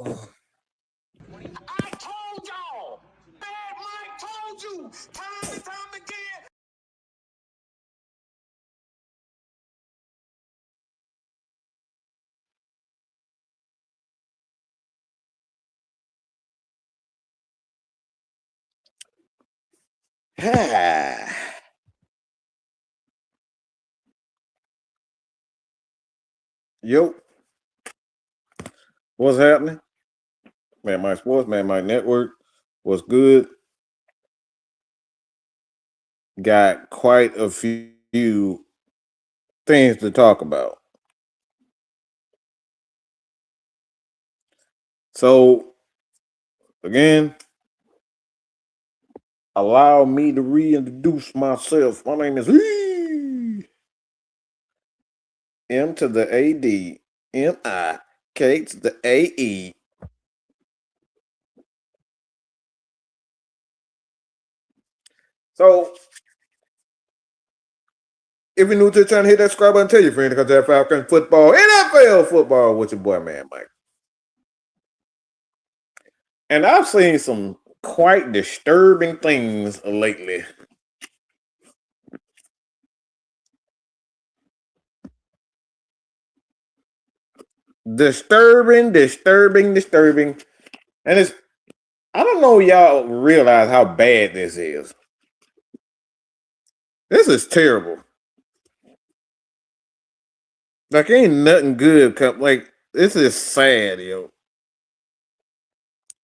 I told y'all. Bad Mike told you time and time again. Yo, what's happening? Man, my sports, man, my network was good. Got quite a few things to talk about. So, again, allow me to reintroduce myself. My name is M to the AD, MI, K to the AE. So, if you're new to the channel, hit that subscribe button, tell your friends because that Falcons football, NFL football with your boy, man, Mike. And I've seen some quite disturbing things lately. Disturbing. And it's, I don't know y'all realize how bad this is. This is terrible. Like, ain't nothing good come. Like, this is sad, yo.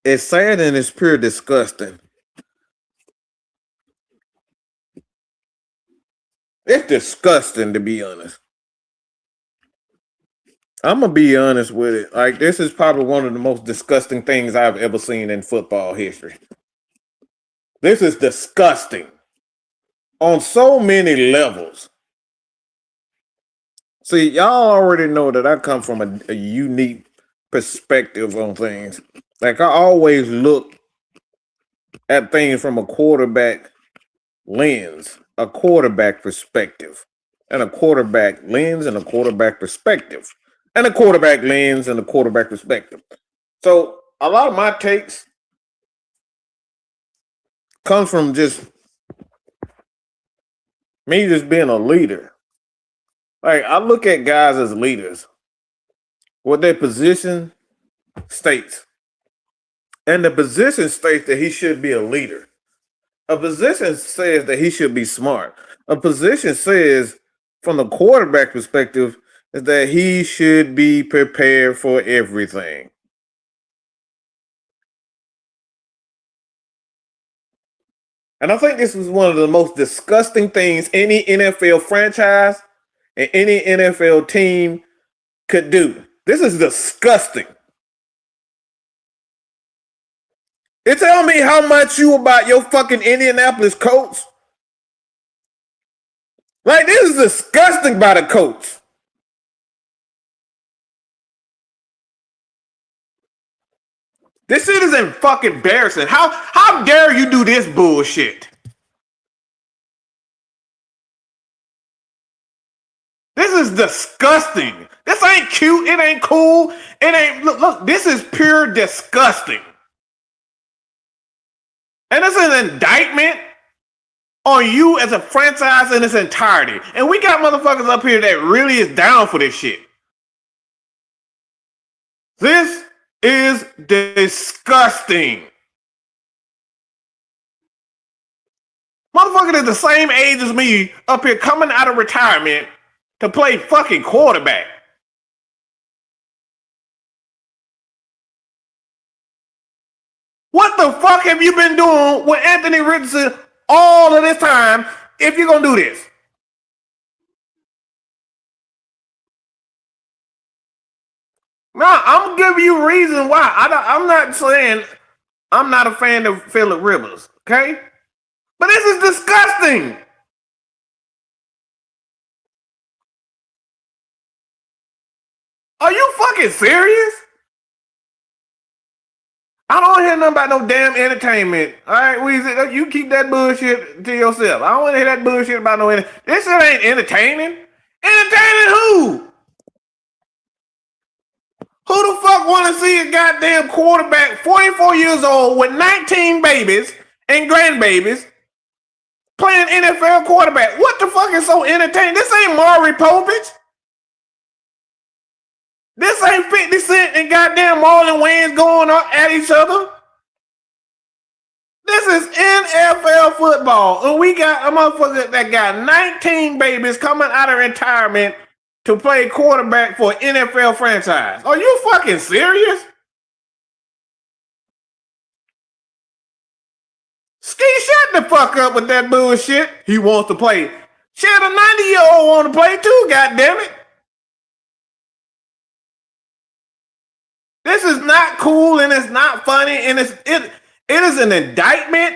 It's sad and it's pure disgusting. It's disgusting, to be honest. I'm gonna be honest with it. Like, this is probably one of the most disgusting things I've ever seen in football history. This is disgusting on so many levels. See, y'all already know that I come from a unique perspective on things. Like, I always look at things from a quarterback lens, a quarterback perspective, and a quarterback lens and a quarterback perspective, and a quarterback lens and a quarterback perspective. So a lot of my takes comes from just me just being a leader. Like, I look at guys as leaders, what their position states. And the position states that he should be a leader. A position says that he should be smart. A position says, from the quarterback perspective, is that he should be prepared for everything. And I think this was one of the most disgusting things any NFL franchise and any NFL team could do. This is disgusting. It tell me how much you about your fucking Indianapolis Colts. Like, this is disgusting by the Colts. This shit is fucking embarrassing. How dare you do this bullshit? This is disgusting. This ain't cute. It ain't cool. It ain't look, this is pure disgusting. And it's an indictment on you as a franchise in its entirety. And we got motherfuckers up here that really is down for this shit. This is disgusting. Motherfucker is the same age as me up here coming out of retirement to play fucking quarterback. What the fuck have you been doing with Anthony Richardson all of this time if you're going to do this? Now, I'm giving you a reason why. I'm not saying I'm not a fan of Phillip Rivers, okay? But this is disgusting. Are you fucking serious? I don't hear nothing about no damn entertainment. All right, Weezy, you keep that bullshit to yourself. I don't want to hear that bullshit about no entertainment. This shit ain't entertaining. Entertaining who? Who the fuck want to see a goddamn quarterback 44 years old with 19 babies and grandbabies playing NFL quarterback? What the fuck is so entertaining? This ain't Maury Povich. This ain't 50 Cent and goddamn Marlon Wayans going at each other. This is NFL football. And we got a motherfucker that got 19 babies coming out of retirement to play quarterback for an NFL franchise. Are you fucking serious? Ski, shut the fuck up with that bullshit. He wants to play. Shit, a 90-year-old want to play too, goddammit. This is not cool and it's not funny and it is an indictment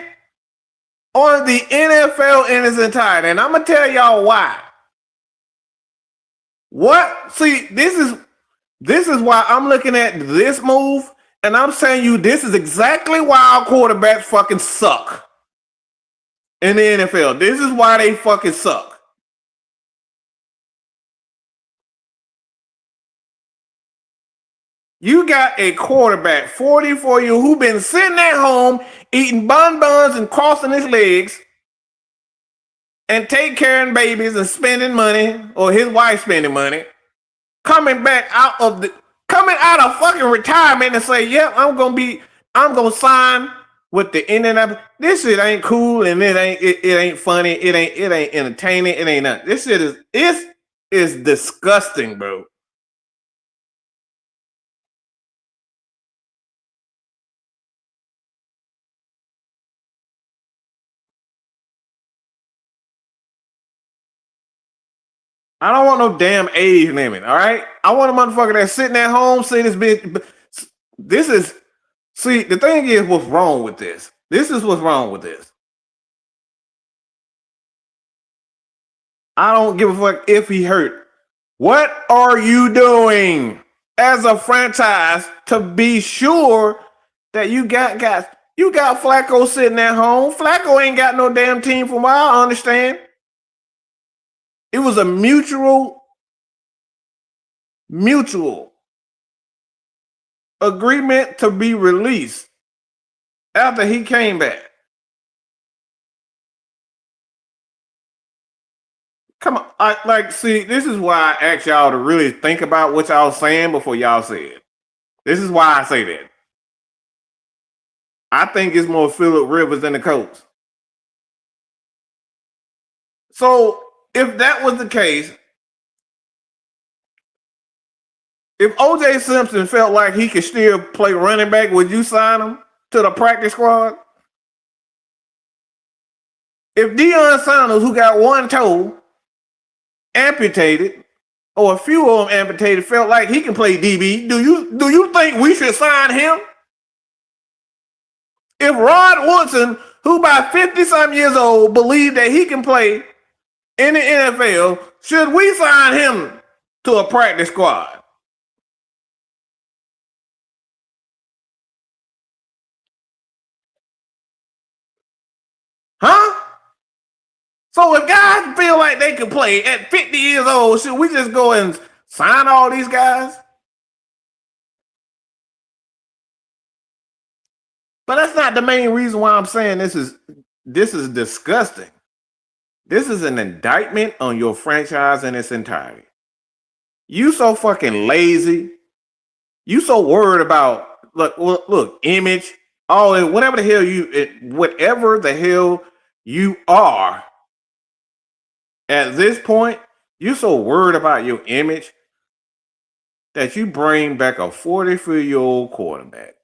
on the NFL in its entirety. And I'm going to tell y'all why. What? See, this is why I'm looking at this move and I'm saying you this is exactly why our quarterbacks fucking suck in the NFL. This is why they fucking suck. You got a quarterback, 44 years, who been sitting at home eating bonbons and crossing his legs and take care of babies and spending money, or his wife spending money, coming out of fucking retirement and say, "Yep, I'm gonna sign with the Indianapolis." This shit ain't cool and it ain't funny, it ain't entertaining, it ain't nothing. This shit is disgusting, bro. I don't want no damn age limit, all right? I want a motherfucker that's sitting at home, see this bitch. The thing is what's wrong with this. This is what's wrong with this. I don't give a fuck if he hurt. What are you doing as a franchise to be sure that you got guys? You got Flacco sitting at home. Flacco ain't got no damn team from what I understand. It was a mutual agreement to be released after he came back. Come on, see, this is why I asked y'all to really think about what y'all saying before y'all say it. This is why I say that. I think it's more Phillip Rivers than the Colts. So if that was the case, if OJ Simpson felt like he could still play running back, would you sign him to the practice squad? If Deion Sanders, who got one toe amputated, or a few of them amputated, felt like he can play DB, do you think we should sign him? If Rod Woodson, who by 50-something years old, believed that he can play in the NFL, should we sign him to a practice squad? Huh? So if guys feel like they can play at 50 years old, should we just go and sign all these guys? But that's not the main reason why I'm saying this is disgusting. This is an indictment on your franchise in its entirety. You so fucking lazy. You so worried about look, image, whatever the hell you are. At this point, you're so worried about your image that you bring back a 44-year-old quarterback.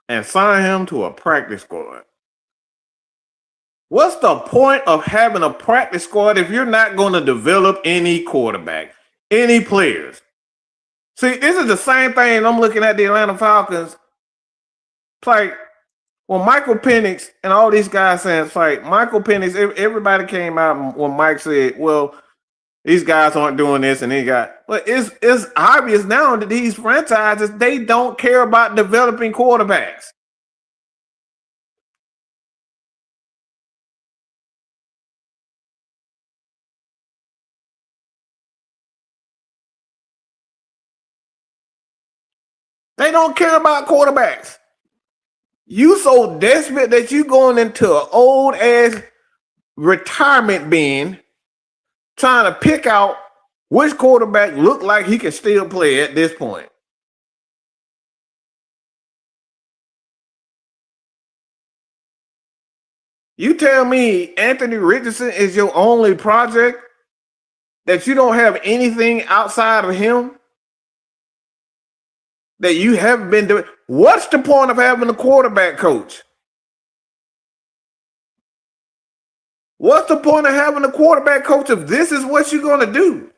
And sign him to a practice squad. What's the point of having a practice squad if you're not going to develop any quarterback, any players? See, this is the same thing I'm looking at the Atlanta Falcons. It's like, well, Michael Penix and all these guys saying, it's like Michael Penix, everybody came out when Mike said, well, these guys aren't doing this and but it's obvious now that these franchises, they don't care about developing quarterbacks. They don't care about quarterbacks. You so desperate that you going into an old ass retirement bin trying to pick out which quarterback look like he can still play at this point. You tell me Anthony Richardson is your only project, that you don't have anything outside of him that you haven't been doing. What's the point of having a quarterback coach? What's the point of having a quarterback coach if this is what you're going to do?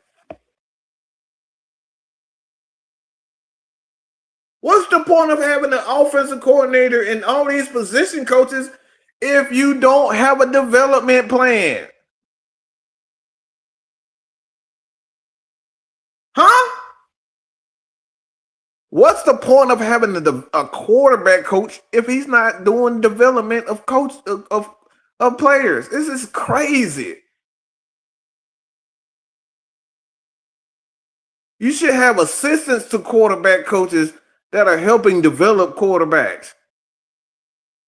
What's the point of having an offensive coordinator and all these position coaches if you don't have a development plan? Huh? What's the point of having a quarterback coach if he's not doing development of players? This is crazy. You should have assistants to quarterback coaches that are helping develop quarterbacks.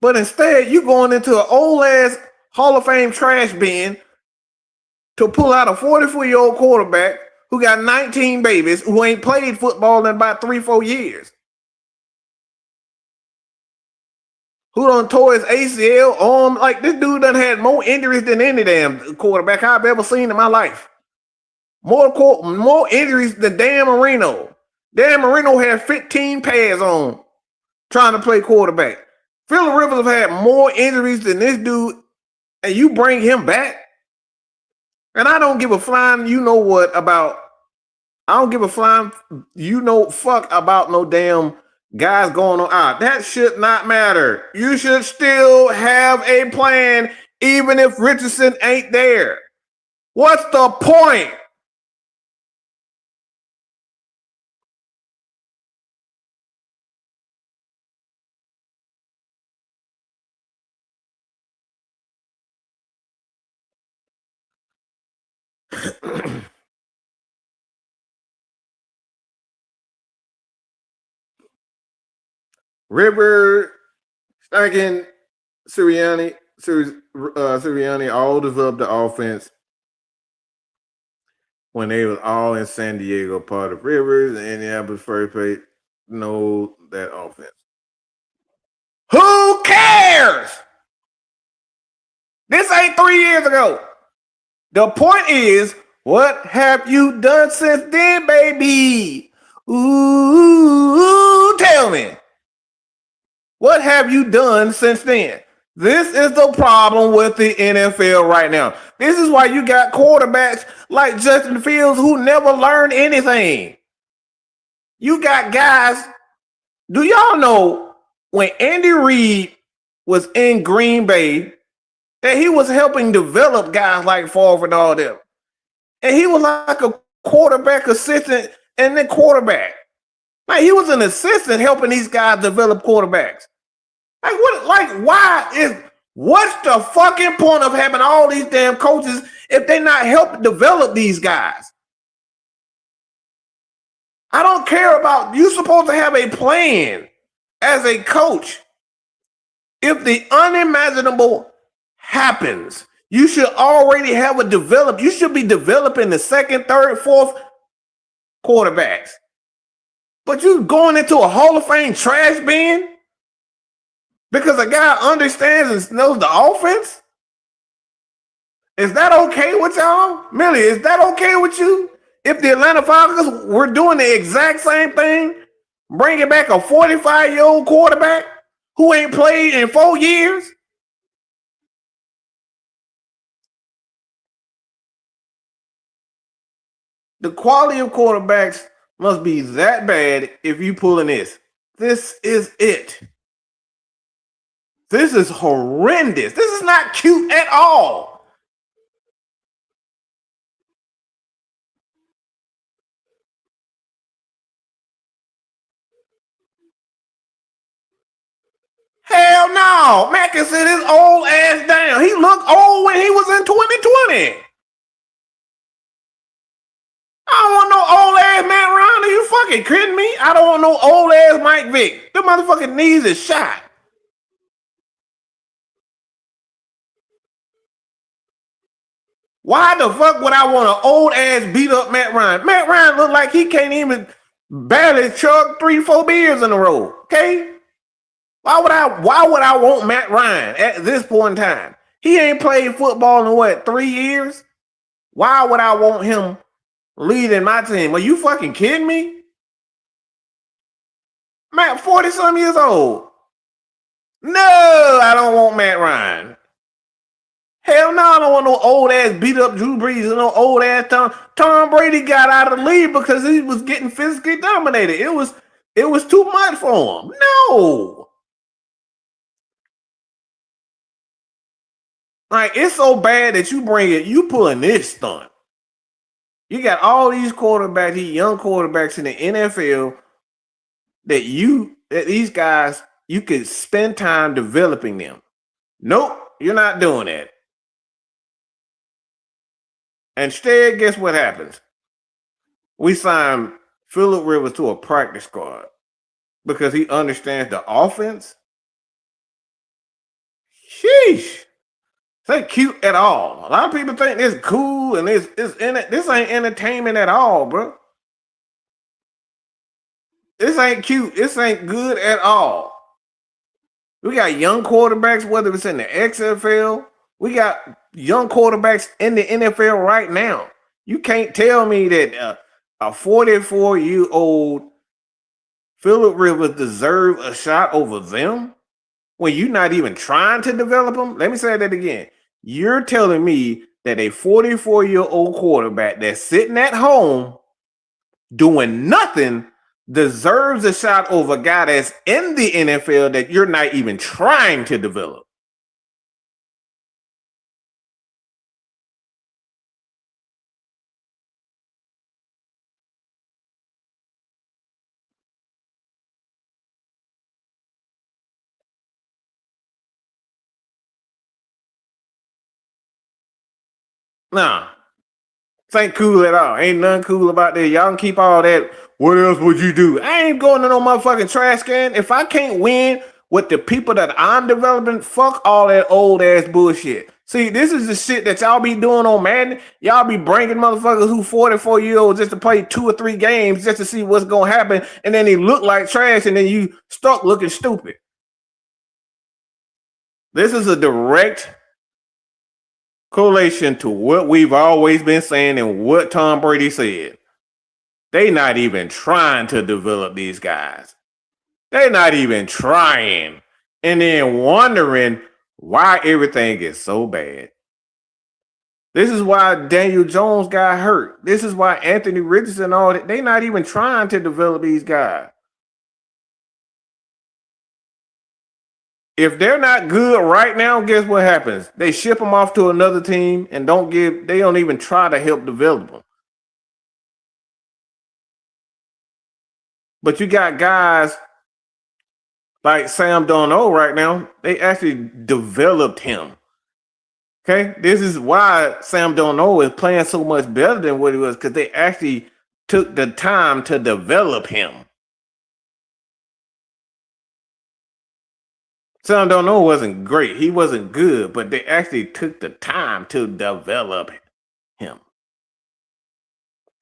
But instead, you're going into an old ass Hall of Fame trash bin to pull out a 44-year-old quarterback who got 19 babies, who ain't played football in about 3-4 years. Who done tore his ACL arm. Like, this dude done had more injuries than any damn quarterback I've ever seen in my life. More injuries than Dan Marino. Dan Marino had 15 pads on trying to play quarterback. Phillip Rivers have had more injuries than this dude, and you bring him back? And I don't give a flying I don't give a flying fuck about no damn guys going on out. That should not matter. You should still have a plan even if Richardson ain't there. What's the point? River, Steichen, Sirianni all developed the offense when they was all in San Diego, part of Rivers and Indianapolis first place. Know that offense. Who cares? This ain't 3 years ago. The point is, what have you done since then, baby? Ooh, tell me. What have you done since then? This is the problem with the NFL right now. This is why you got quarterbacks like Justin Fields who never learned anything. You got guys. Do y'all know when Andy Reid was in Green Bay that he was helping develop guys like Favre and all them? And he was like a quarterback assistant and then quarterback. Like, he was an assistant helping these guys develop quarterbacks. What's the fucking point of having all these damn coaches if they not help develop these guys? I don't care about, you supposed to have a plan as a coach. If the unimaginable happens, you should already have you should be developing the second, third, fourth quarterbacks. But you going into a Hall of Fame trash bin because a guy understands and knows the offense? Is that okay with y'all? Millie, is that okay with you? If the Atlanta Falcons were doing the exact same thing, bringing back a 45-year-old quarterback who ain't played in 4 years? The quality of quarterbacks must be that bad if you pulling this. This is it. This is horrendous. This is not cute at all. Hell no. Mac can sit his old ass down. He looked old when he was in 2020. I don't want no old ass man around. Are you fucking fucking kidding me? I don't want no old ass Mike Vick. The motherfucking knees is shot. Why the fuck would I want an old ass beat up Matt Ryan? Matt Ryan look like he can't even barely chug 3-4 beers in a row. Okay? Why would I want Matt Ryan at this point in time? He ain't played football in what, 3 years? Why would I want him leading my team? Are you fucking kidding me? Matt, 40-some years old. No, I don't want Matt Ryan. Hell no, I don't want no old ass beat up Drew Brees and no old ass Tom Brady got out of the league because he was getting physically dominated. It was too much for him. No. Like, it's so bad that you pulling this stunt. You got all these quarterbacks, these young quarterbacks in the NFL that these guys, you could spend time developing them. Nope, you're not doing that. Instead, guess what happens? We sign Phillip Rivers to a practice squad because he understands the offense. Sheesh. This ain't cute at all. A lot of people think it's cool and this ain't entertainment at all, bro. This ain't cute. This ain't good at all. We got young quarterbacks, whether it's in the XFL. We got young quarterbacks in the NFL right now. You can't tell me that a 44-year-old Phillip Rivers deserves a shot over them when you're not even trying to develop them. Let me say that again. You're telling me that a 44-year-old quarterback that's sitting at home doing nothing deserves a shot over a guy that's in the NFL that you're not even trying to develop. Nah, this ain't cool at all. Ain't nothing cool about that. Y'all can keep all that. What else would you do? I ain't going to no motherfucking trash can. If I can't win with the people that I'm developing, fuck all that old ass bullshit. See, this is the shit that y'all be doing on Madden. Y'all be bringing motherfuckers who 44-year-olds just to play 2 or 3 games just to see what's going to happen. And then they look like trash and then you stuck looking stupid. This is a direct correlation to what we've always been saying and what Tom Brady said. They not even trying to develop these guys. They're not even trying. And then wondering why everything is so bad. This is why Daniel Jones got hurt. This is why Anthony Richardson and all that. They're not even trying to develop these guys. If they're not good right now, guess what happens? They ship them off to another team and they don't even try to help develop them. But you got guys like Sam Darnold right now. They actually developed him. Okay? This is why Sam Darnold is playing so much better than what he was, because they actually took the time to develop him. Sam Darnold wasn't great. He wasn't good, but they actually took the time to develop him.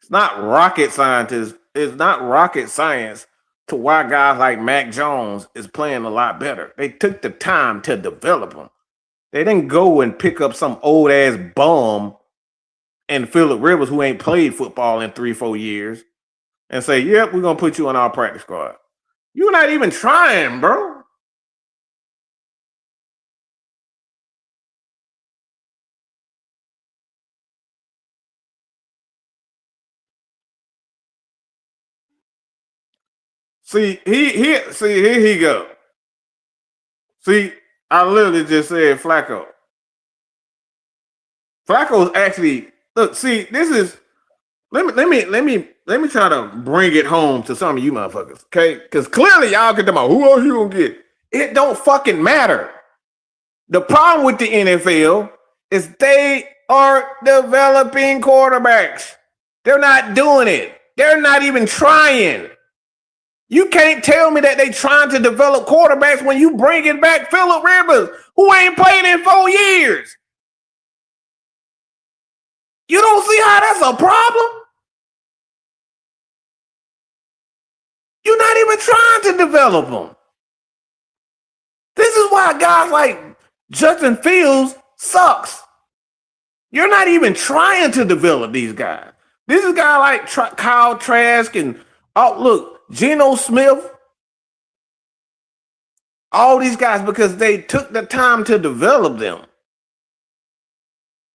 It's not rocket scientists. It's not rocket science to why guys like Mac Jones is playing a lot better. They took the time to develop him. They didn't go and pick up some old ass bum and Phillip Rivers who ain't played football in 3-4 years and say, yep, we're going to put you on our practice squad. You're not even trying, bro. See, here he go. See, I literally just said Flacco. Flacco's actually look. See, this is let me try to bring it home to some of you motherfuckers, okay? Because clearly y'all get them out. Who else you gonna get? It don't fucking matter. The problem with the NFL is they are developing quarterbacks. They're not doing it. They're not even trying. You can't tell me that they trying to develop quarterbacks when you bringing back Phillip Rivers, who ain't played in 4 years. You don't see how that's a problem? You're not even trying to develop them. This is why guys like Justin Fields sucks. You're not even trying to develop these guys. This is a guy like Kyle Trask and Geno Smith. All these guys, because they took the time to develop them.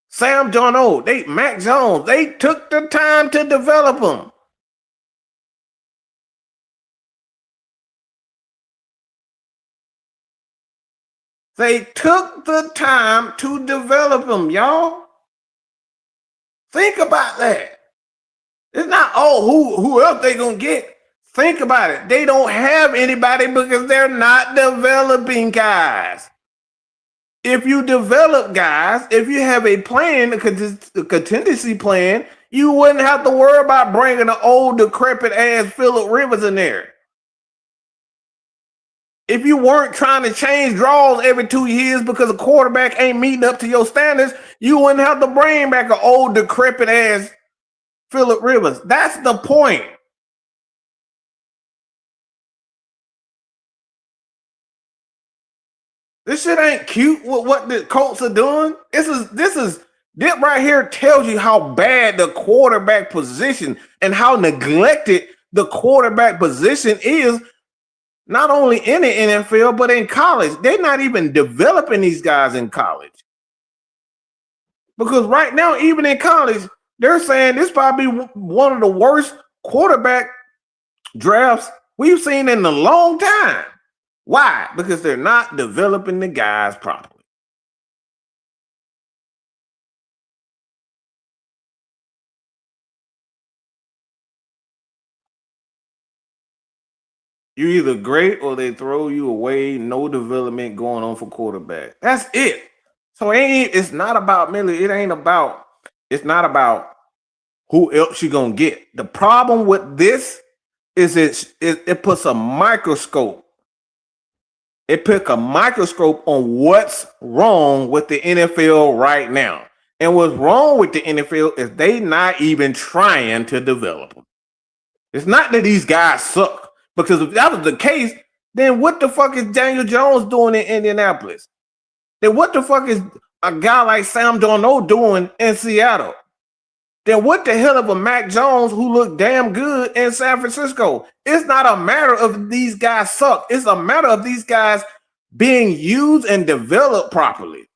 Sam Darnold, Mac Jones, they took the time to develop them. They took the time to develop them, y'all. Think about that. It's not, who else they gonna get? Think about it. They don't have anybody because they're not developing guys. If you develop guys, if you have a plan, a contingency plan, you wouldn't have to worry about bringing an old, decrepit ass Phillip Rivers in there. If you weren't trying to change draws every 2 years because a quarterback ain't meeting up to your standards, you wouldn't have to bring back an old, decrepit ass Phillip Rivers. That's the point. This shit ain't cute with what the Colts are doing. This right here tells you how bad the quarterback position and how neglected the quarterback position is, not only in the NFL, but in college. They're not even developing these guys in college. Because right now, even in college, they're saying this probably one of the worst quarterback drafts we've seen in a long time. Why? Because they're not developing the guys properly. You're either great or they throw you away. No development going on for quarterback. That's it. So it's not about Millie. It's not about who else you're gonna get. The problem with this is it puts a microscope. It put a microscope on what's wrong with the NFL right now. And what's wrong with the NFL is they not even trying to develop them. It's not that these guys suck. Because if that was the case, then what the fuck is Daniel Jones doing in Indianapolis? Then what the fuck is a guy like Sam Darnold doing in Seattle? Then what the hell of a Mac Jones who looked damn good in San Francisco? It's not a matter of these guys suck. It's a matter of these guys being used and developed properly.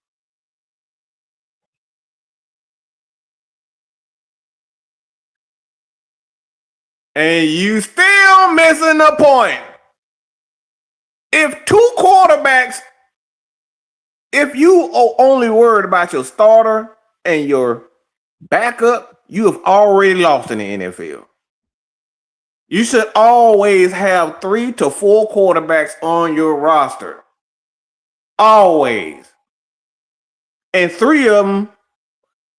And you still missing the point. If two quarterbacks, if you are only worried about your starter and your backup, you have already lost in the NFL. You should always have 3 to 4 quarterbacks on your roster. Always. And 3 of them,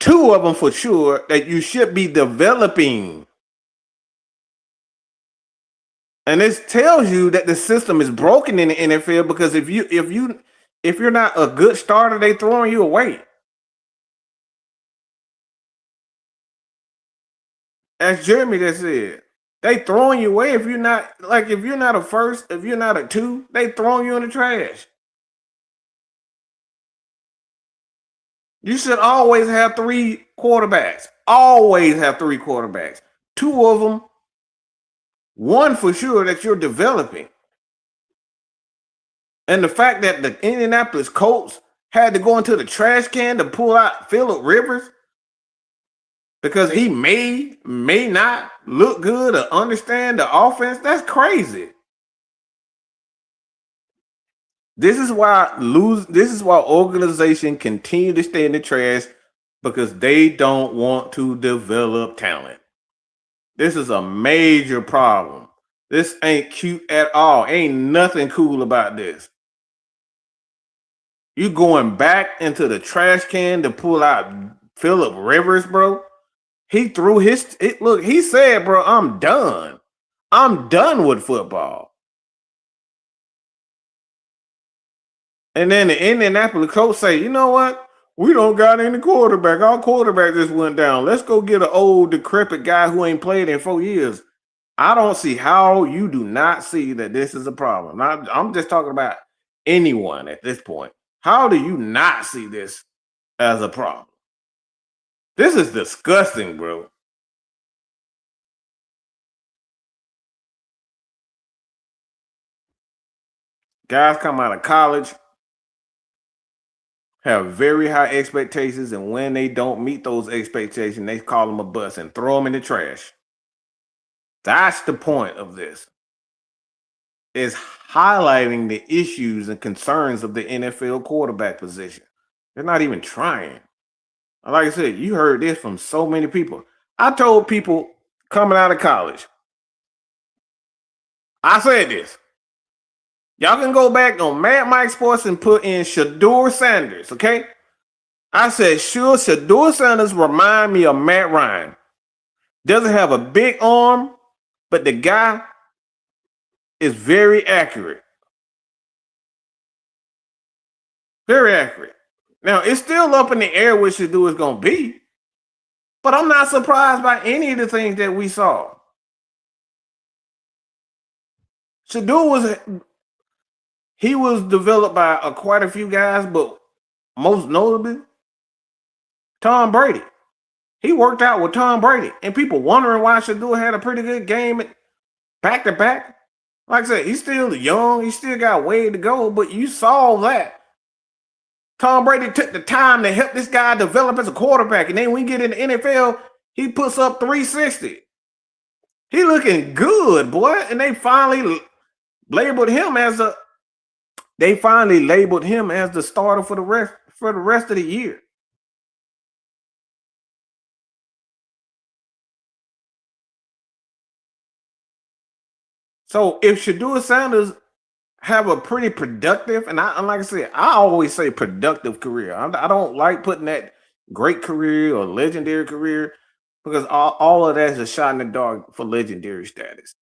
2 of them for sure, that you should be developing. And this tells you that the system is broken in the NFL because if you're not a good starter, they throwing you away. As Jeremy just said, they throwing you away if you're not a first, if you're not a 2, they throwing you in the trash. You should always have 3 quarterbacks. Always have 3 quarterbacks. 2 of them, 1 for sure that you're developing. And the fact that the Indianapolis Colts had to go into the trash can to pull out Phillip Rivers because he may not look good or understand the offense, that's crazy. This is why organizations continue to stay in the trash because they don't want to develop talent. This is a major problem. This ain't cute at all. Ain't nothing cool about this. You going back into the trash can to pull out Phillip Rivers, bro? He threw he said, bro, I'm done. I'm done with football. And then the Indianapolis Colts say, you know what? We don't got any quarterback. Our quarterback just went down. Let's go get an old, decrepit guy who ain't played in 4 years. I don't see how you do not see that this is a problem. I'm just talking about anyone at this point. How do you not see this as a problem? This is disgusting, bro. Guys come out of college, have very high expectations, and when they don't meet those expectations, they call them a bust and throw them in the trash. That's the point of this. Is highlighting the issues and concerns of the NFL quarterback position. They're not even trying. Like I said, you heard this from so many people. I told people coming out of college, I said this. Y'all can go back on Mad Mike Sports and put in Shedeur Sanders, okay? I said, sure, Shedeur Sanders remind me of Matt Ryan. Doesn't have a big arm, but the guy is very accurate. Very accurate. Now, it's still up in the air what Shedeur is going to be, but I'm not surprised by any of the things that we saw. Shedeur was developed by quite a few guys, but most notably, Tom Brady. He worked out with Tom Brady, and people wondering why Shedeur had a pretty good game back to back. Like I said, he's still young. He still got way to go, but you saw that. Tom Brady took the time to help this guy develop as a quarterback, and then when we get in the NFL, he puts up 360. He looking good, boy, and they finally labeled him as the starter for the rest of the year. So if Shedeur Sanders have a pretty productive, and like I said, I always say productive career. I don't like putting that great career or legendary career because all of that is a shot in the dark for legendary status.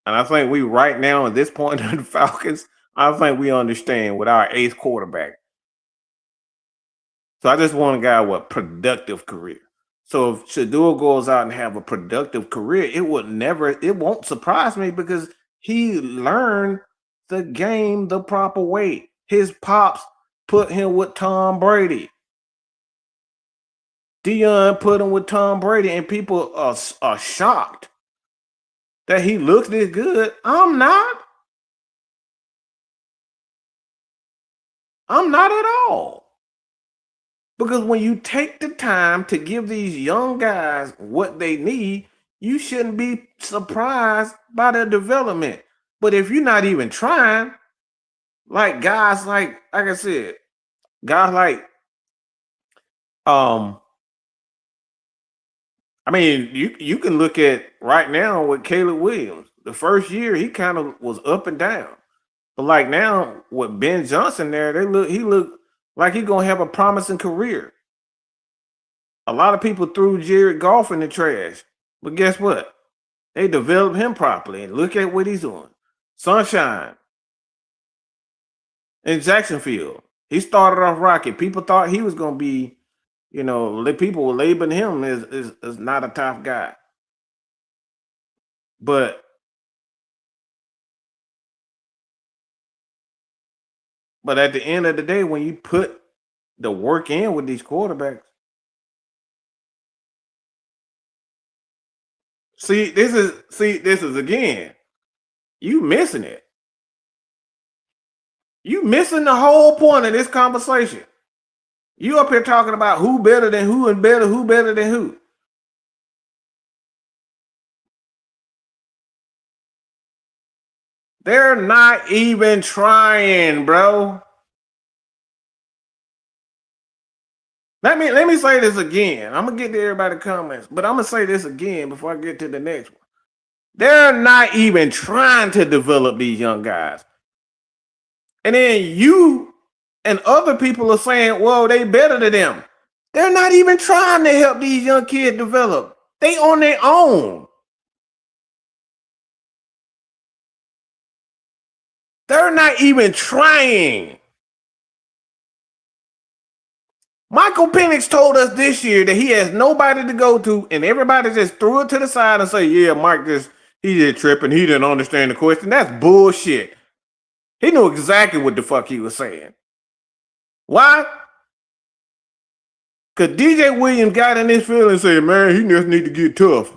And I think we right now at this point in the Falcons, I think we understand with our ace quarterback. So I just want a guy with productive career. So if Shedeur goes out and have a productive career, it won't surprise me because he learned the game the proper way. His pops put him with Tom Brady. Dion put him with Tom Brady, and people are shocked that he looks this good. I'm not. I'm not at all. Because when you take the time to give these young guys what they need, you shouldn't be surprised by their development. But if you're not even trying, like guys like I said, guys like I mean, you can look at right now with Caleb Williams. The first year he kind of was up and down. But like now with Ben Johnson there, he looked like he's gonna have a promising career. A lot of people threw Jared Goff in the trash. But guess what? They developed him properly. And look at what he's doing. Sunshine in Jacksonville. He started off rocket. People thought he was going to be, people were labeling him as not a tough guy. But at the end of the day, when you put the work in with these quarterbacks, this is again, you missing it. You missing the whole point of this conversation. You up here talking about who better than who and who better than who. They're not even trying, bro. Let me say this again. I'm gonna get to everybody's comments, but I'm gonna say this again before I get to the next one. They're not even trying to develop these young guys. And then you and other people are saying, well, they better than them. They're not even trying to help these young kids develop. They on their own. They're not even trying. Michael Penix told us this year that he has nobody to go to, and everybody just threw it to the side and say, yeah, Mike he just tripping. He didn't understand the question. That's bullshit. He knew exactly what the fuck he was saying. Why? Because DJ Williams got in his field and said, man, he just need to get tough.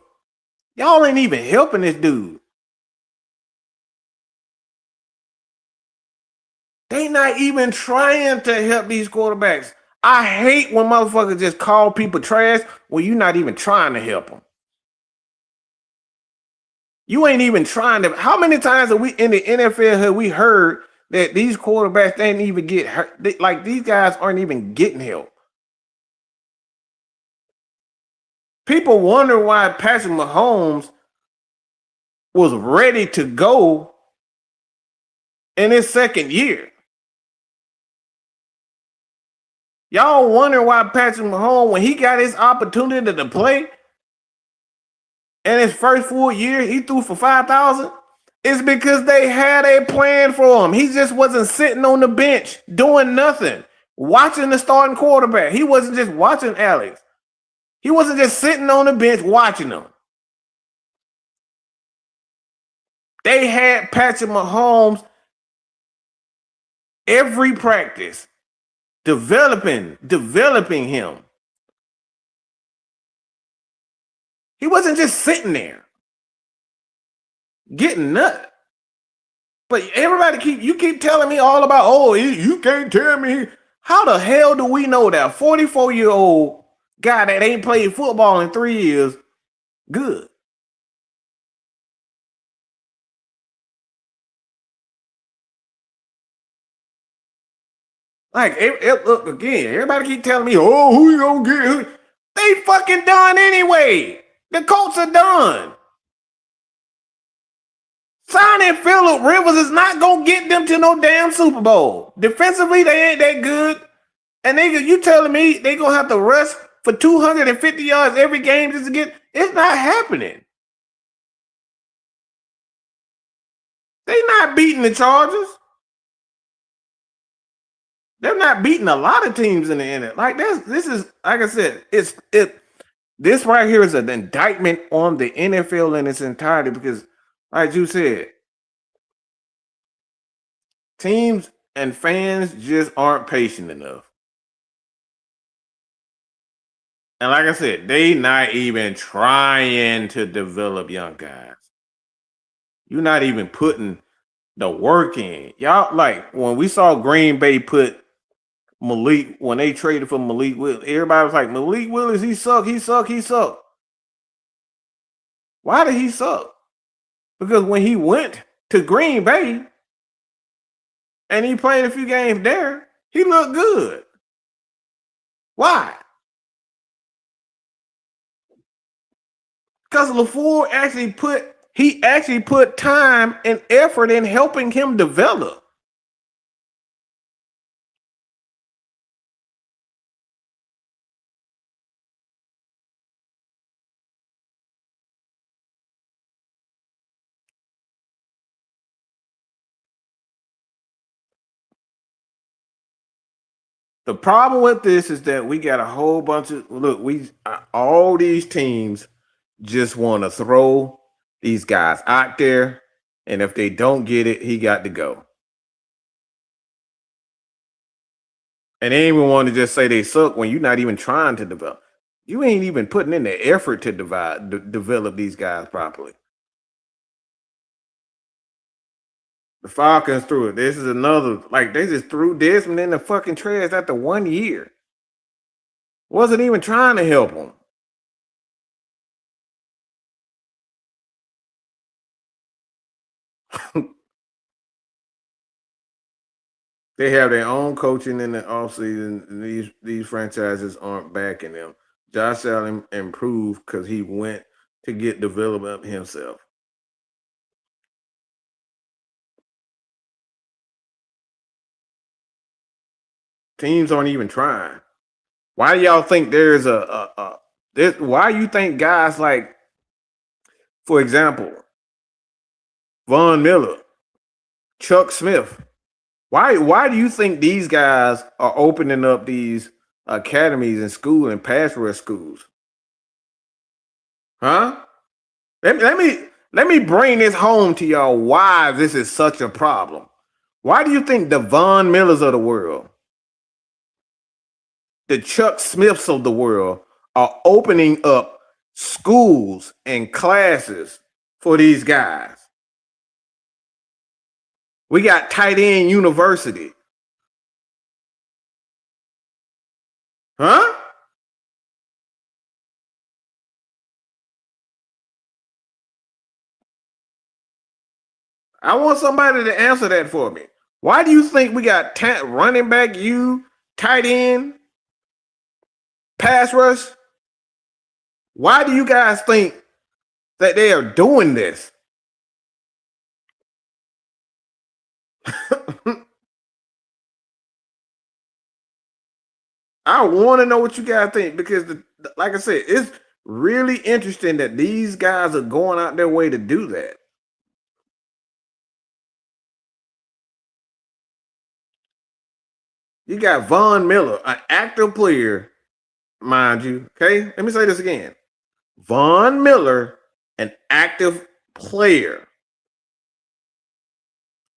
Y'all ain't even helping this dude. They not even trying to help these quarterbacks. I hate when motherfuckers just call people trash when you're not even trying to help them. You ain't even trying to. How many times have we in the NFL have we heard that these quarterbacks didn't even get hurt? Like these guys aren't even getting help. People wonder why Patrick Mahomes was ready to go in his second year. Y'all wonder why Patrick Mahomes, when he got his opportunity to play in his first full year, he threw for 5,000? It's because they had a plan for him. He just wasn't sitting on the bench doing nothing, watching the starting quarterback. He wasn't just watching Alex. He wasn't just sitting on the bench watching them. They had Patrick Mahomes every practice, developing him. He wasn't just sitting there getting nut. But everybody keep telling me all about, oh, you can't tell me. How the hell do we know that 44-year-old guy that ain't played football in 3 years good? Like, look again, everybody keep telling me, oh, who you gonna get? Who? They fucking done anyway. The Colts are done. Signing Phillip Rivers is not gonna get them to no damn Super Bowl. Defensively, they ain't that good. And you telling me they gonna have to rush for 250 yards every game just to get? It's not happening. They not beating the Chargers. They're not beating a lot of teams in the NFL. Like this is like I said, this right here is an indictment on the NFL in its entirety because, like you said, teams and fans just aren't patient enough. And like I said, they not even trying to develop young guys. You're not even putting the work in. Y'all, like when we saw Green Bay put Malik, when they traded for Malik Willis, everybody was like, Malik Willis, he suck. Why did he suck? Because when he went to Green Bay and he played a few games there, he looked good. Why? Because LaFleur actually put time and effort in helping him develop. The problem with this is that we got a whole bunch of all these teams just want to throw these guys out there, and if they don't get it, he got to go. And they even want to just say they suck when you're not even trying to develop. You ain't even putting in the effort to develop these guys properly. The Falcons threw it. This is another, like they just threw Desmond in the fucking trash after 1 year. Wasn't even trying to help him. They have their own coaching in the offseason, and these franchises aren't backing them. Josh Allen improved because he went to get development himself. Teams aren't even trying. Why do y'all think there's why you think guys like, for example, Von Miller, Chuck Smith. Why do you think these guys are opening up these academies and school and pass rush schools? Huh? Let me bring this home to y'all why this is such a problem. Why do you think the Von Millers of the world, the Chuck Smiths of the world are opening up schools and classes for these guys? We got Tight End University. Huh? I want somebody to answer that for me. Why do you think we got running back, tight end, pass rush? Why do you guys think that they are doing this? I want to know what you guys think because, like I said, it's really interesting that these guys are going out their way to do that. You got Von Miller, an active player, mind you. Okay, let me say this again. Von Miller, an active player,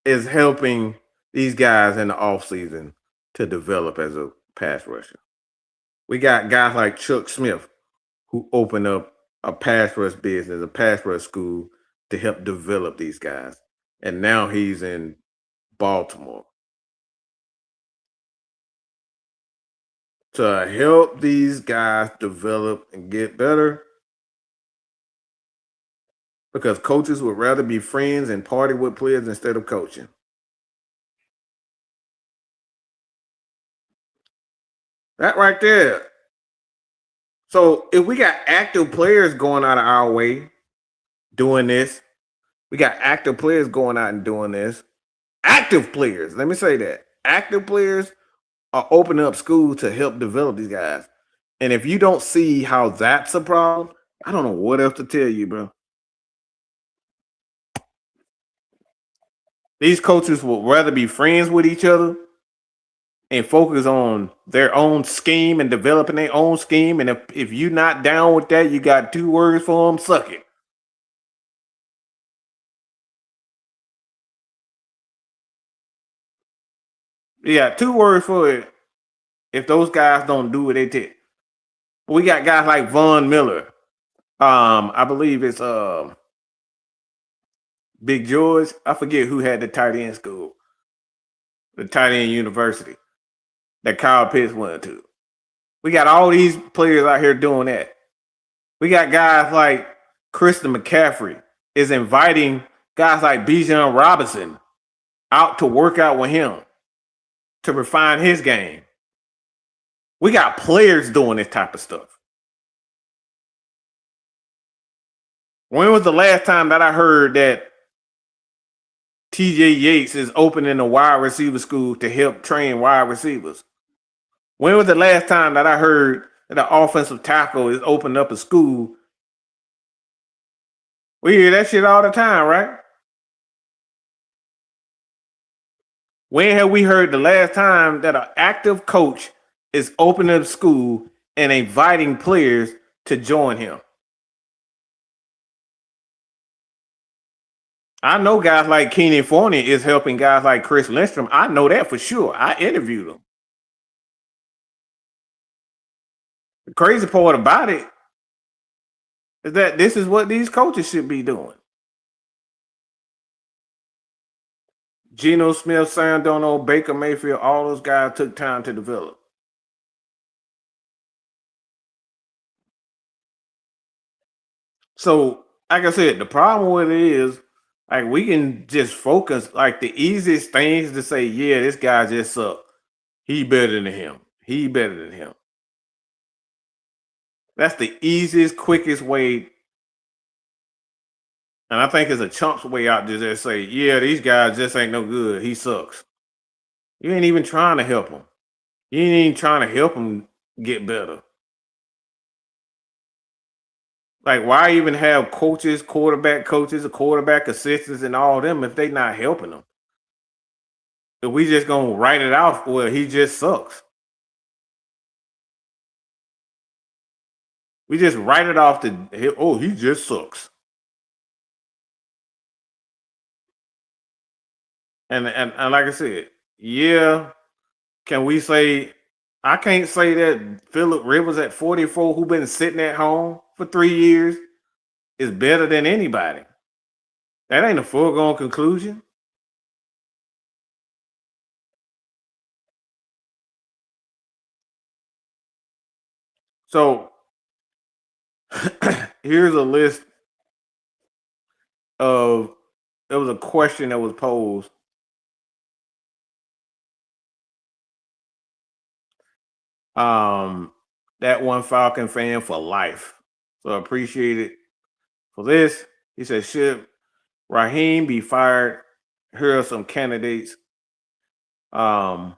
is helping these guys in the offseason to develop as a pass rusher. We got guys like Chuck Smith who opened up a pass rush business, a pass rush school to help develop these guys. And now he's in Baltimore to help these guys develop and get better because coaches would rather be friends and party with players instead of coaching. That right there. So if we got active players going out of our way doing this, we got active players going out and doing this. Active players, let me say that. Active players are opening up schools to help develop these guys. And if you don't see how that's a problem, I don't know what else to tell you, bro. These coaches would rather be friends with each other and focus on their own scheme and developing their own scheme. And if you're not down with that, you got 2 words for them: suck it. You got 2 words for it if those guys don't do what they did. We got guys like Von Miller. I believe it's Big George. I forget who had the tight end school, the tight end university that Kyle Pitts went to. We got all these players out here doing that. We got guys like Christian McCaffrey is inviting guys like Bijan Robinson out to work out with him to refine his game. We got players doing this type of stuff. When was the last time that I heard that TJ Yates is opening a wide receiver school to help train wide receivers? When was the last time that I heard that an offensive tackle is opening up a school? We hear that shit all the time, right? When have we heard the last time that an active coach is opening up school and inviting players to join him? I know guys like Keenan Fournette is helping guys like Chris Lindstrom. I know that for sure. I interviewed him. The crazy part about it is that this is what these coaches should be doing. Geno Smith, Sam Darnold, Baker Mayfield, all those guys took time to develop. So, like I said, the problem with it is, like, we can just focus, like, the easiest things to say, yeah, this guy just sucks. He better than him. He better than him. That's the easiest, quickest way. And I think it's a chump's way out to just say, yeah, these guys just ain't no good. He sucks. You ain't even trying to help him. You ain't even trying to help him get better. Like, why even have coaches, quarterback assistants, and all them if they not helping them? If we just gonna write it off, well, he just sucks. We just write it off to he just sucks. And like I said, yeah, can we say I can't say that Philip Rivers at 44, who been sitting at home for 3 years, is better than anybody. That ain't a foregone conclusion. So here's a list of there was a question that was posed. Um, that one Falcon fan for life. So I appreciate it for this. He said, should Raheem be fired? Here are some candidates. Seattle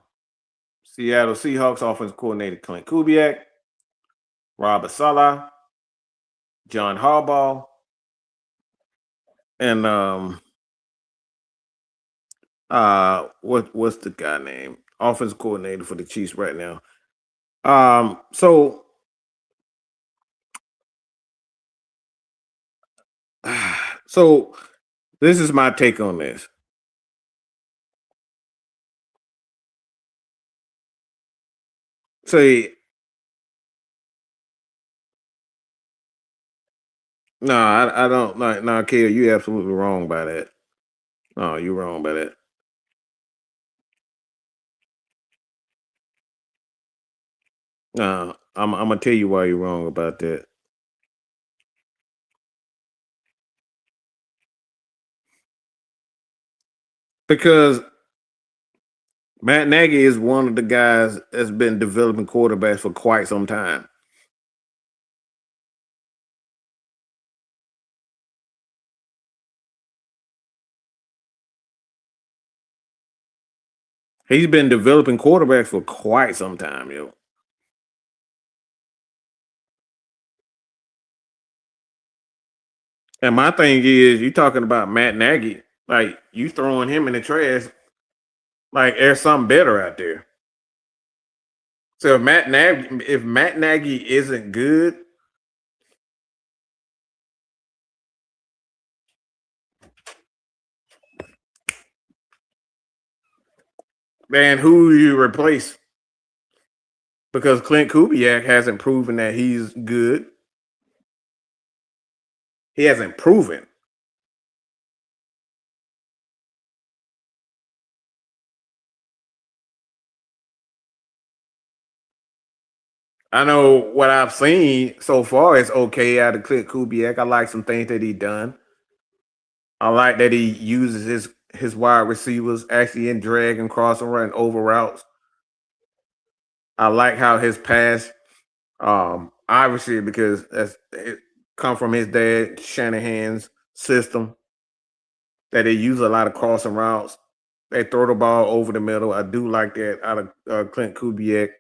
Seahawks offensive coordinator Clint Kubiak, Robert Saleh, John Harbaugh, and what's the guy name? Offensive coordinator for the Chiefs right now. So so this is my take on this. Say no, I don't like. No, Kale, you're absolutely wrong by that. No, you're wrong by that. No, I'm gonna tell you why you're wrong about that. Because Matt Nagy is one of the guys that's been developing quarterbacks for quite some time. He's been developing quarterbacks for quite some time, yo. And my thing is, you talking about Matt Nagy, like you throwing him in the trash, like there's something better out there. So if Matt Nagy isn't good, then who do you replace? Because Clint Kubiak hasn't proven that he's good. He hasn't proven. I know what I've seen so far is okay out of Clint Kubiak. I like some things that he done. I like that he uses his wide receivers actually in drag and cross and run over routes. I like how his pass, obviously because that's it come from his dad Shanahan's system that they use a lot of crossing routes. They throw the ball over the middle. I do like that out of Clint Kubiak.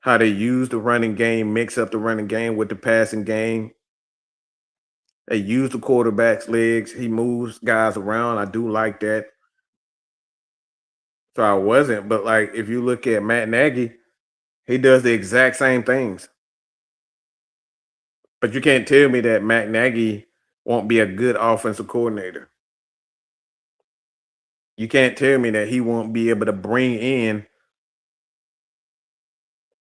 How they use the running game, mix up the running game with the passing game. They use the quarterback's legs. He moves guys around. I do like that. So I wasn't, but like if you look at Matt Nagy, he does the exact same things. But you can't tell me that Matt Nagy won't be a good offensive coordinator. You can't tell me that he won't be able to bring in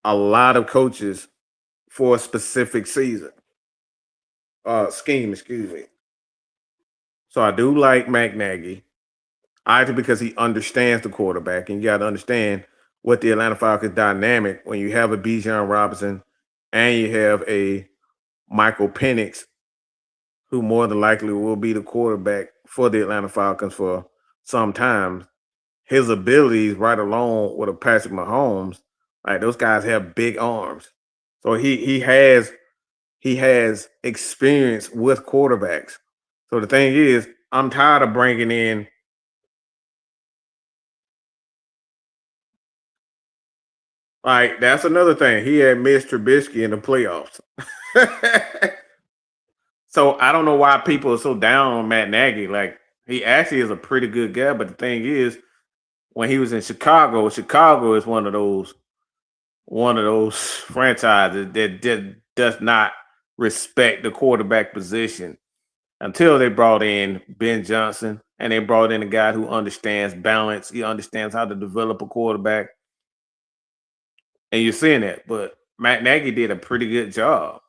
a lot of coaches for a specific season. Scheme, excuse me. So I do like Matt Nagy. Either because he understands the quarterback, and you got to understand what the Atlanta Falcons dynamic when you have a Bijan Robinson and you have a Michael Penix, who more than likely will be the quarterback for the Atlanta Falcons for some time. His abilities, right along with a Patrick Mahomes, like those guys have big arms. So he has experience with quarterbacks. So the thing is, I'm tired of bringing in. Like that's another thing. He had missed Trubisky in the playoffs. So I don't know why people are so down on Matt Nagy. Like he actually is a pretty good guy, but the thing is, when he was in Chicago, Chicago is one of those franchises that does not respect the quarterback position until they brought in Ben Johnson and they brought in a guy who understands balance. He understands how to develop a quarterback, and you're seeing that. But Matt Nagy did a pretty good job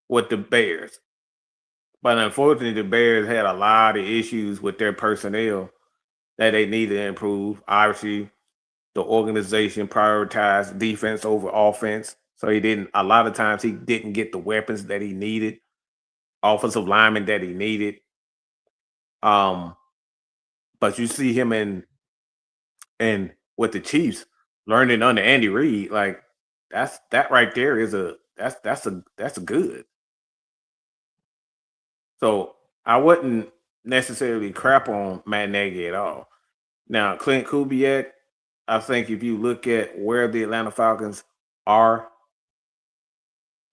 with the Bears. But unfortunately, the Bears had a lot of issues with their personnel that they needed to improve. Obviously, the organization prioritized defense over offense. So he didn't, a lot of times, he didn't get the weapons that he needed, offensive linemen that he needed. Um, but you see him in with the Chiefs learning under Andy Reid, like that right there is that's a good. So I wouldn't necessarily crap on Matt Nagy at all. Now, Clint Kubiak, I think if you look at where the Atlanta Falcons are,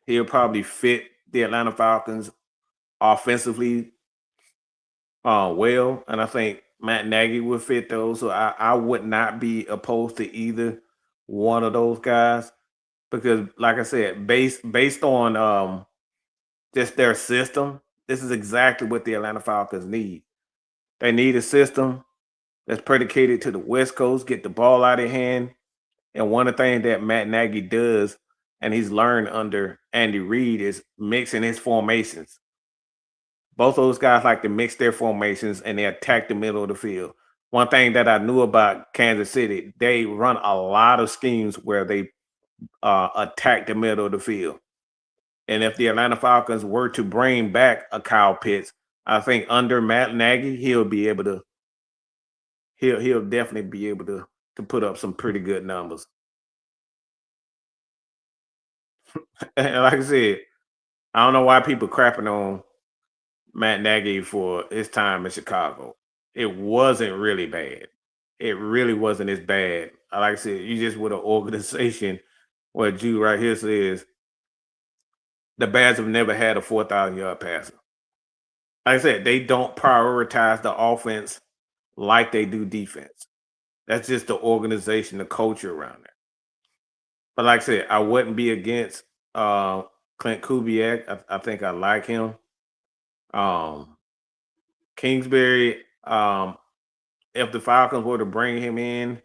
he'll probably fit the Atlanta Falcons offensively well. And I think Matt Nagy would fit those. So I would not be opposed to either one of those guys because, like I said, based on just their system, this is exactly what the Atlanta Falcons need. They need a system that's predicated to the West Coast, get the ball out of hand. And one of the things that Matt Nagy does, and he's learned under Andy Reid, is mixing his formations. Both of those guys like to mix their formations and they attack the middle of the field. One thing that I knew about Kansas City, they run a lot of schemes where they attack the middle of the field. And if the Atlanta Falcons were to bring back a Kyle Pitts, I think under Matt Nagy, he'll definitely be able to put up some pretty good numbers. And like I said, I don't know why people crapping on Matt Nagy for his time in Chicago. It wasn't really bad. It really wasn't as bad. Like I said, you just with an organization where Jude right here says the Bears have never had a 4,000-yard passer. Like I said, they don't prioritize the offense like they do defense. That's just the organization, the culture around there. But like I said, I wouldn't be against Clint Kubiak. I think I like him. Um, Kingsbury, if the Falcons were to bring him in,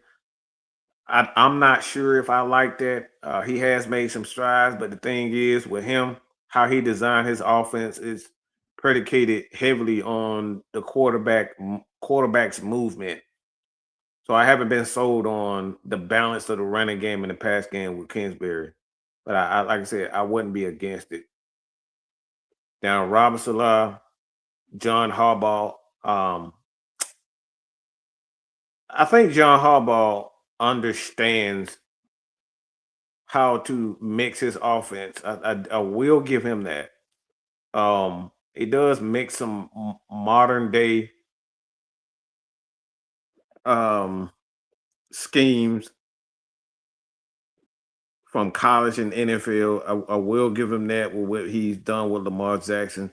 I'm not sure if I like that. He has made some strides, but the thing is with him, how he designed his offense is predicated heavily on the quarterback's movement. So I haven't been sold on the balance of the running game and the pass game with Kingsbury. But I like I said, I wouldn't be against it. Now, Robert Salah, John Harbaugh. I think John Harbaugh understands how to mix his offense. I will give him that. He does mix some modern day um, schemes from college and NFL. I will give him that with what he's done with Lamar Jackson.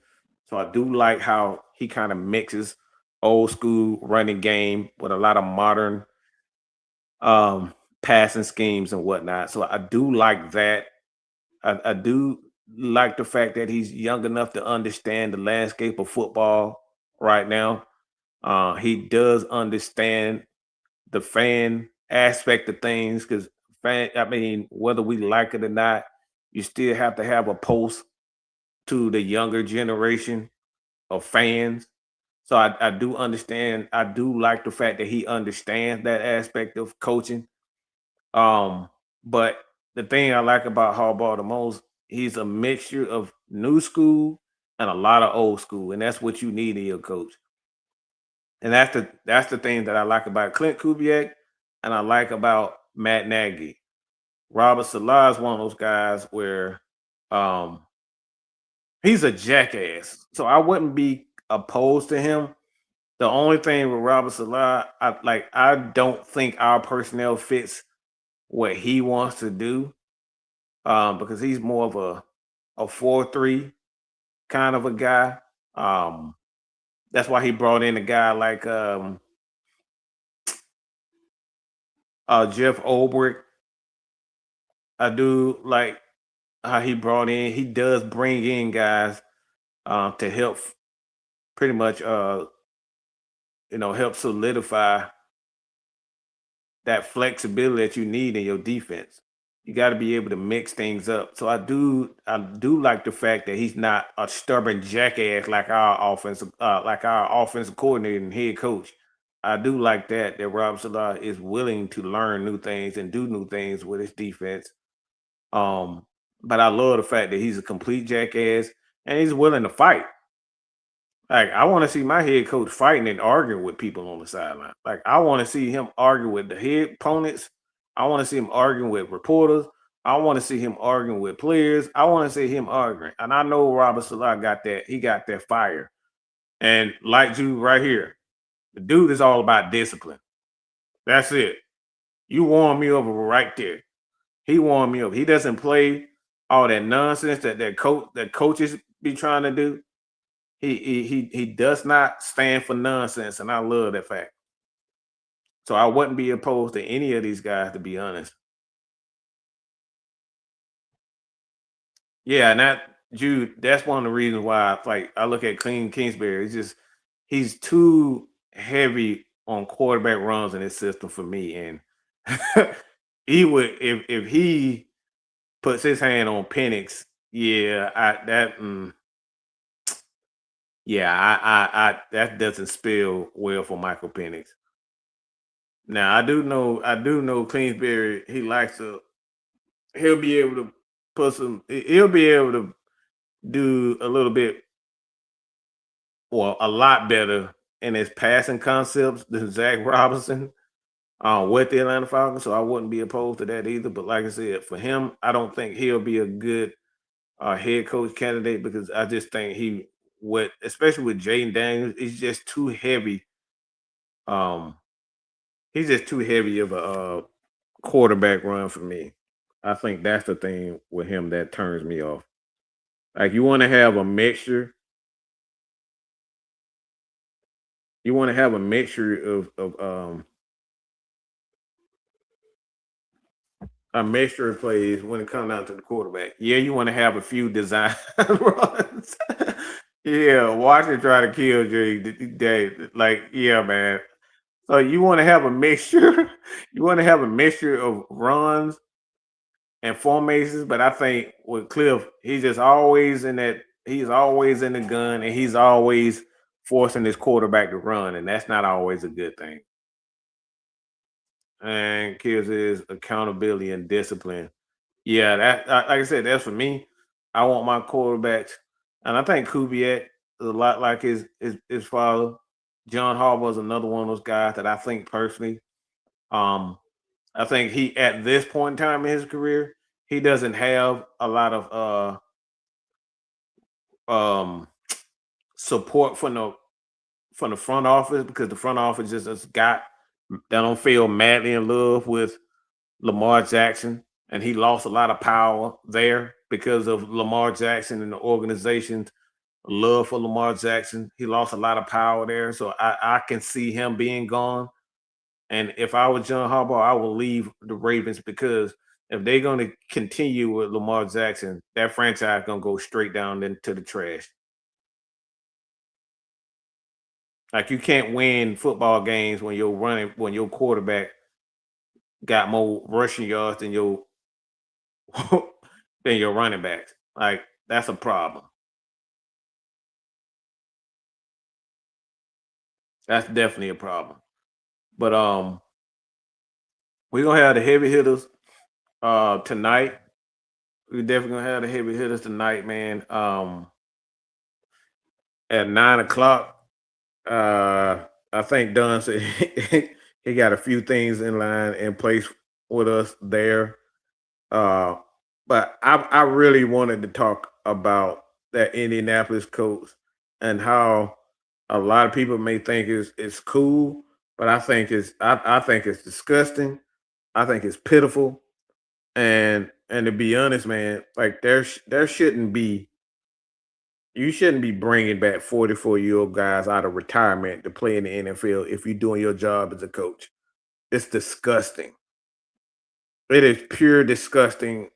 So I do like how he kind of mixes old school running game with a lot of modern um, passing schemes and whatnot. So I do like that. I do like the fact that he's young enough to understand the landscape of football right now. He does understand the fan aspect of things because I mean, whether we like it or not, you still have to have a pulse to the younger generation of fans. So I do understand. I do like the fact that he understands that aspect of coaching. But the thing I like about Harbaugh the most, he's a mixture of new school and a lot of old school, and that's what you need in your coach. And that's the thing that I like about Clint Kubiak, and I like about Matt Nagy. Robert Salah is one of those guys where um, he's a jackass, so I wouldn't be opposed to him. The only thing with Robert Salah, I don't think our personnel fits what he wants to do because he's more of a 4-3 kind of a guy. Um, that's why he brought in a guy like Jeff Olbrich, I do like how he brought in. He does bring in guys to help pretty much help solidify that flexibility that you need in your defense. You got to be able to mix things up. So I do like the fact that he's not a stubborn jackass like our offensive coordinator and head coach. I do like that Rob Salah is willing to learn new things and do new things with his defense. Um, but I love the fact that he's a complete jackass and he's willing to fight. Like I want to see my head coach fighting and arguing with people on the sideline. Like I want to see him argue with the head opponents. I want to see him arguing with reporters. I want to see him arguing with players. I want to see him arguing. And I know Robert Salah got that. He got that fire. And like you right here, the dude is all about discipline. That's it. You won me over right there. He won me over. He doesn't play all that nonsense that coaches be trying to do. He does not stand for nonsense, and I love that fact. So I wouldn't be opposed to any of these guys, to be honest. Yeah, and that Jude, that's one of the reasons why I look at Clean Kingsbury. It's just he's too heavy on quarterback runs in his system for me. And he would if he puts his hand on Penix, yeah, I that doesn't spell well for Michael Penix. Now I do know Kingsbury, he'll be able to he'll be able to do a little bit or a lot better in his passing concepts than Zach Robinson with the Atlanta Falcons. So I wouldn't be opposed to that either. But like I said, for him, I don't think he'll be a good head coach candidate because I just think especially with Jaden Daniels, he's just too heavy. Um, he's just too heavy of a quarterback run for me. I think that's the thing with him that turns me off. Like you want to have a mixture. You want to have a mixture of plays when it comes down to the quarterback. Yeah, you want to have a few design runs. Yeah, watch it try to kill Jay. Like, yeah, man. So you want to have a mixture. You want to have a mixture of runs and formations, but I think with Cliff, he's just always in that. He's always in the gun, and he's always forcing his quarterback to run, and that's not always a good thing. And kills his accountability and discipline. Yeah, like I said, that's for me. I want my quarterbacks, and I think Kubiak is a lot like his father. John Harbaugh is another one of those guys that I think personally. Um, I think he at this point in time in his career, he doesn't have a lot of um support from the front office because the front office just has got they don't feel madly in love with Lamar Jackson, and he lost a lot of power there because of Lamar Jackson and the organization's love for Lamar Jackson. He lost a lot of power there, so I can see him being gone. And if I was John Harbaugh, I would leave the Ravens because if they're going to continue with Lamar Jackson, that franchise going to go straight down into the trash. Like you can't win football games when your quarterback got more rushing yards than your running backs. Like that's a problem. That's definitely a problem. But we're gonna have the heavy hitters tonight. We're definitely gonna have the heavy hitters tonight, man. At 9 o'clock. I think Don said he got a few things in place with us there. Uh, but I really wanted to talk about that Indianapolis Colts and how a lot of people may think it's cool, but I think it's disgusting. I think it's pitiful, and to be honest, man, like there shouldn't be you shouldn't be bringing back 44-year-old guys out of retirement to play in the NFL if you're doing your job as a coach. It's disgusting. It is pure disgusting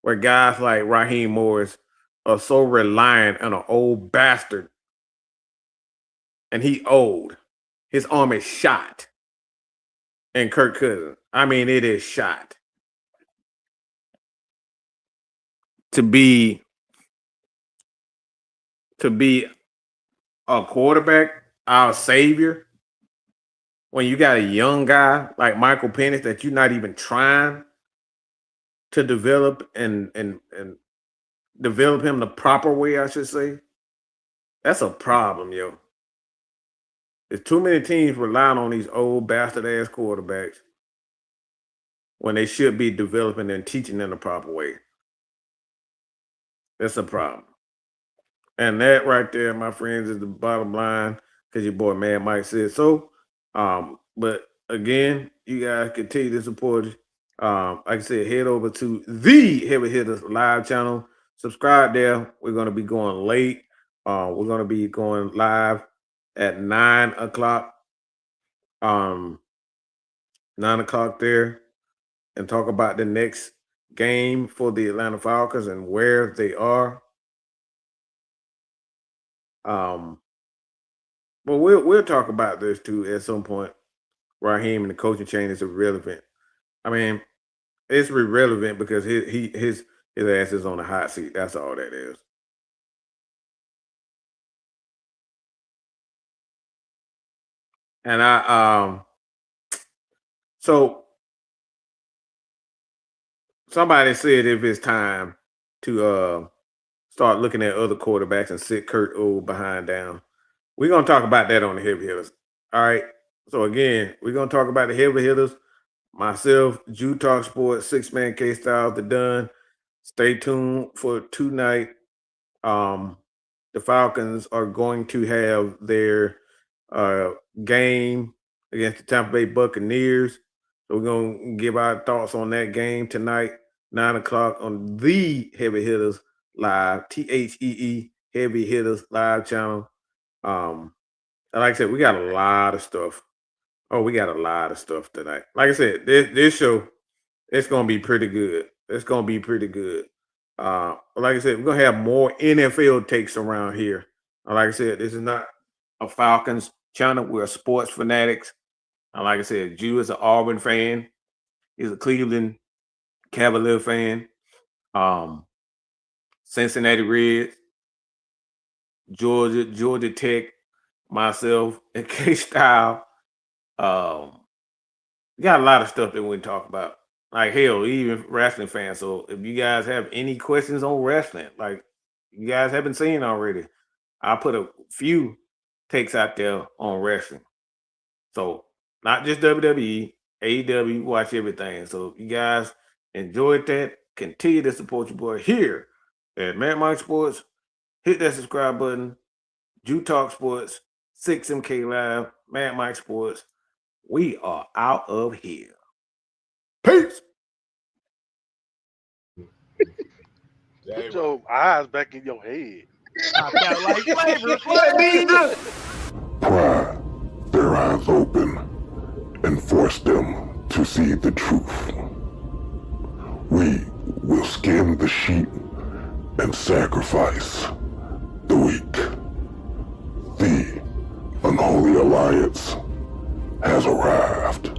where guys like Raheem Morris are so reliant on an old bastard, and he old. His arm is shot. And Kirk Cousins. I mean, it is shot. To be a quarterback, our savior, when you got a young guy like Michael Penix that you're not even trying to develop and develop him the proper way, I should say, that's a problem, yo. There's too many teams relying on these old bastard ass quarterbacks when they should be developing and teaching them the proper way. That's a problem. And that right there, my friends, is the bottom line, because your boy Mad Mike said so. But again, you guys continue to support it. Like I said, head over to the Heavy Hitters live channel. Subscribe there. We're going to be going late. We're going to be going live at 9 o'clock. 9 o'clock there, and talk about the next game for the Atlanta Falcons and where they are. But we'll talk about this too at some point. Raheem and the coaching change is irrelevant. I mean, it's irrelevant because his ass is on the hot seat. That's all that is. And so somebody said if it's time to start looking at other quarterbacks and sit Kurt old behind down. We're going to talk about that on the Heavy Hitters. All right. So again, we're going to talk about the Heavy Hitters. Myself, Jew Talk Sports, 6-Man K-Styles, the Done. Stay tuned for tonight. The Falcons are going to have their game against the Tampa Bay Buccaneers. So we're going to give our thoughts on that game tonight, 9 o'clock on the Heavy Hitters Live, THEE Heavy Hitters Live channel. And like I said, we got a lot of stuff. Oh, we got a lot of stuff tonight. Like I said, this show, it's going to be pretty good. It's going to be pretty good. Like I said, we're going to have more NFL takes around here. Like I said, this is not a Falcons channel. We're sports fanatics. And like I said, Jew is an Auburn fan. He's a Cleveland Cavalier fan. Cincinnati Reds, Georgia Tech, myself, and K-Style. We got a lot of stuff that we can talk about. Like, hell, even wrestling fans. So if you guys have any questions on wrestling, like you guys haven't seen already, I'll put a few takes out there on wrestling. So not just WWE, AEW, watch everything. So if you guys enjoyed that, continue to support your boy here at Mad Mike Sports. Hit that subscribe button. Jew Talk Sports, 6MK Live, Mad Mike Sports. We are out of here. Peace. Put your eyes back in your head. Pry their eyes open and force them to see the truth. We will skin the sheep and sacrifice the weak. The unholy alliance has arrived.